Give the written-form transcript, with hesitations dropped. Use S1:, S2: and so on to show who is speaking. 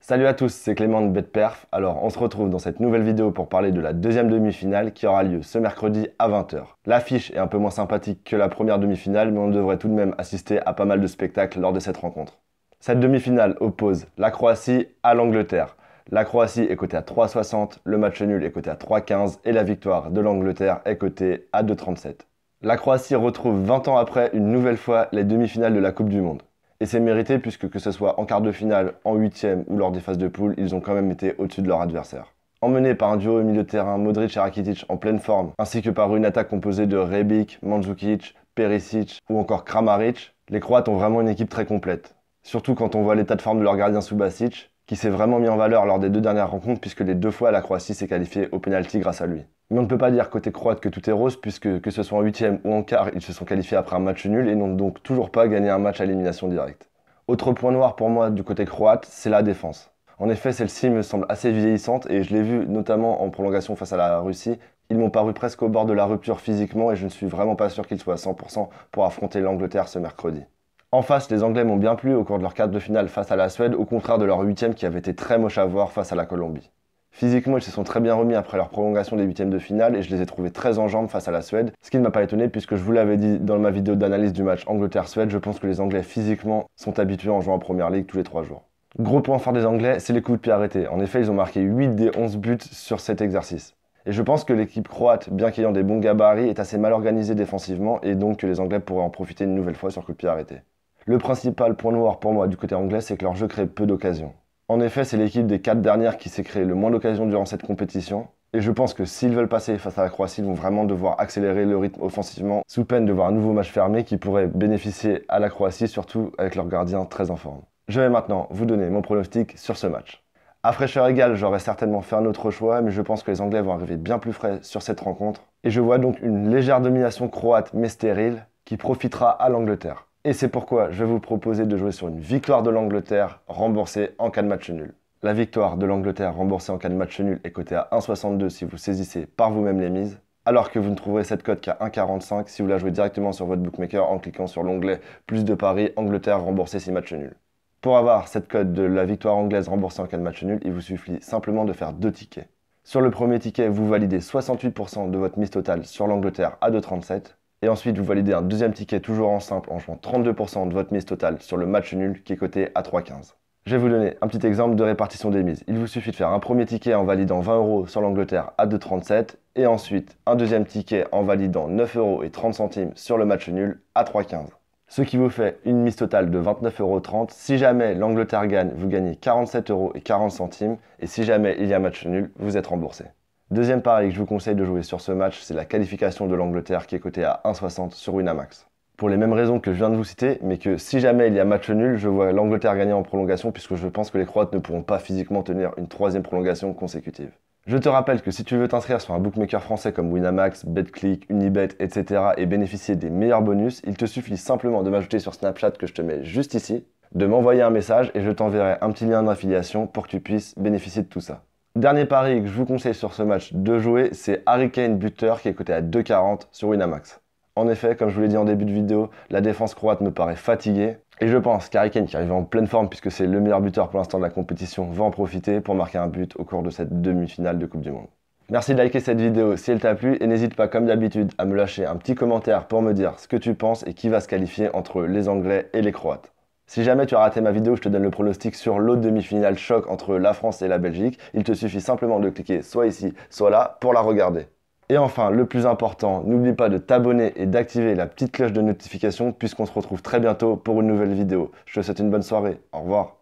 S1: Salut à tous, c'est Clément de BetPerf. Alors, on se retrouve dans cette nouvelle vidéo pour parler de la deuxième demi-finale qui aura lieu ce mercredi à 20 h. L'affiche est un peu moins sympathique que la première demi-finale, mais on devrait tout de même assister à pas mal de spectacles lors de cette rencontre. Cette demi-finale oppose la Croatie à l'Angleterre. La Croatie est cotée à 3,60, le match nul est coté à 3,15 et la victoire de l'Angleterre est cotée à 2,37. La Croatie retrouve 20 ans après une nouvelle fois les demi-finales de la Coupe du Monde. Et c'est mérité puisque que ce soit en quart de finale, en huitième ou lors des phases de poule, ils ont quand même été au-dessus de leur adversaire. Emmenés par un duo au milieu de terrain Modric et Rakitic en pleine forme, ainsi que par une attaque composée de Rebic, Mandzukic, Perisic ou encore Kramaric, les Croates ont vraiment une équipe très complète. Surtout quand on voit l'état de forme de leur gardien Subasic, qui s'est vraiment mis en valeur lors des deux dernières rencontres puisque les deux fois la Croatie s'est qualifiée au pénalty grâce à lui. Mais on ne peut pas dire côté croate que tout est rose puisque que ce soit en huitième ou en quart, ils se sont qualifiés après un match nul et n'ont donc toujours pas gagné un match à élimination directe. Autre point noir pour moi du côté croate, c'est la défense. En effet, celle-ci me semble assez vieillissante et je l'ai vu notamment en prolongation face à la Russie. Ils m'ont paru presque au bord de la rupture physiquement et je ne suis vraiment pas sûr qu'ils soient à 100% pour affronter l'Angleterre ce mercredi. En face, les Anglais m'ont bien plu au cours de leur quart de finale face à la Suède, au contraire de leur huitième qui avait été très moche à voir face à la Colombie. Physiquement, ils se sont très bien remis après leur prolongation des huitièmes de finale et je les ai trouvés très en jambes face à la Suède, ce qui ne m'a pas étonné puisque je vous l'avais dit dans ma vidéo d'analyse du match Angleterre-Suède, je pense que les Anglais physiquement sont habitués en jouant en Première Ligue tous les 3 jours. Gros point fort des Anglais, c'est les coups de pied arrêtés. En effet, ils ont marqué 8 des 11 buts sur cet exercice. Et je pense que l'équipe croate, bien qu'ayant des bons gabarits, est assez mal organisée défensivement et donc que les Anglais pourraient en profiter une nouvelle fois sur coup de pied arrêté. Le principal point noir pour moi du côté anglais, c'est que leur jeu crée peu d'occasions. En effet, c'est l'équipe des 4 dernières qui s'est créé le moins d'occasions durant cette compétition. Et je pense que s'ils veulent passer face à la Croatie, ils vont vraiment devoir accélérer le rythme offensivement, sous peine de voir un nouveau match fermé qui pourrait bénéficier à la Croatie, surtout avec leur gardien très en forme. Je vais maintenant vous donner mon pronostic sur ce match. À fraîcheur égale, j'aurais certainement fait un autre choix, mais je pense que les Anglais vont arriver bien plus frais sur cette rencontre. Et je vois donc une légère domination croate mais stérile qui profitera à l'Angleterre. Et c'est pourquoi je vais vous proposer de jouer sur une victoire de l'Angleterre remboursée en cas de match nul. La victoire de l'Angleterre remboursée en cas de match nul est cotée à 1,62 si vous saisissez par vous-même les mises, alors que vous ne trouverez cette cote qu'à 1,45 si vous la jouez directement sur votre bookmaker en cliquant sur l'onglet plus de paris Angleterre remboursée si match nul. Pour avoir cette cote de la victoire anglaise remboursée en cas de match nul, il vous suffit simplement de faire 2 tickets. Sur le premier ticket, vous validez 68% de votre mise totale sur l'Angleterre à 2,37. Et ensuite, vous validez un deuxième ticket toujours en simple en jouant 32% de votre mise totale sur le match nul qui est coté à 3,15. Je vais vous donner un petit exemple de répartition des mises. Il vous suffit de faire un premier ticket en validant 20 € sur l'Angleterre à 2,37 et ensuite un deuxième ticket en validant 9,30 € sur le match nul à 3,15. Ce qui vous fait une mise totale de 29,30 €. Si jamais l'Angleterre gagne, vous gagnez 47,40 € et si jamais il y a match nul, vous êtes remboursé. Deuxième pari que je vous conseille de jouer sur ce match, c'est la qualification de l'Angleterre qui est cotée à 1,60 sur Winamax. Pour les mêmes raisons que je viens de vous citer, mais que si jamais il y a match nul, je vois l'Angleterre gagner en prolongation puisque je pense que les Croates ne pourront pas physiquement tenir une troisième prolongation consécutive. Je te rappelle que si tu veux t'inscrire sur un bookmaker français comme Winamax, BetClick, Unibet, etc. et bénéficier des meilleurs bonus, il te suffit simplement de m'ajouter sur Snapchat que je te mets juste ici, de m'envoyer un message et je t'enverrai un petit lien d'affiliation pour que tu puisses bénéficier de tout ça. Dernier pari que je vous conseille sur ce match de jouer, c'est Harry Kane buteur qui est coté à 2,40 sur Winamax. En effet, comme je vous l'ai dit en début de vidéo, la défense croate me paraît fatiguée. Et je pense qu'Harry Kane, qui arrive en pleine forme puisque c'est le meilleur buteur pour l'instant de la compétition, va en profiter pour marquer un but au cours de cette demi-finale de Coupe du Monde. Merci de liker cette vidéo si elle t'a plu et n'hésite pas comme d'habitude à me lâcher un petit commentaire pour me dire ce que tu penses et qui va se qualifier entre les Anglais et les Croates. Si jamais tu as raté ma vidéo, je te donne le pronostic sur l'autre demi-finale choc entre la France et la Belgique. Il te suffit simplement de cliquer soit ici, soit là pour la regarder. Et enfin, le plus important, n'oublie pas de t'abonner et d'activer la petite cloche de notification puisqu'on se retrouve très bientôt pour une nouvelle vidéo. Je te souhaite une bonne soirée. Au revoir.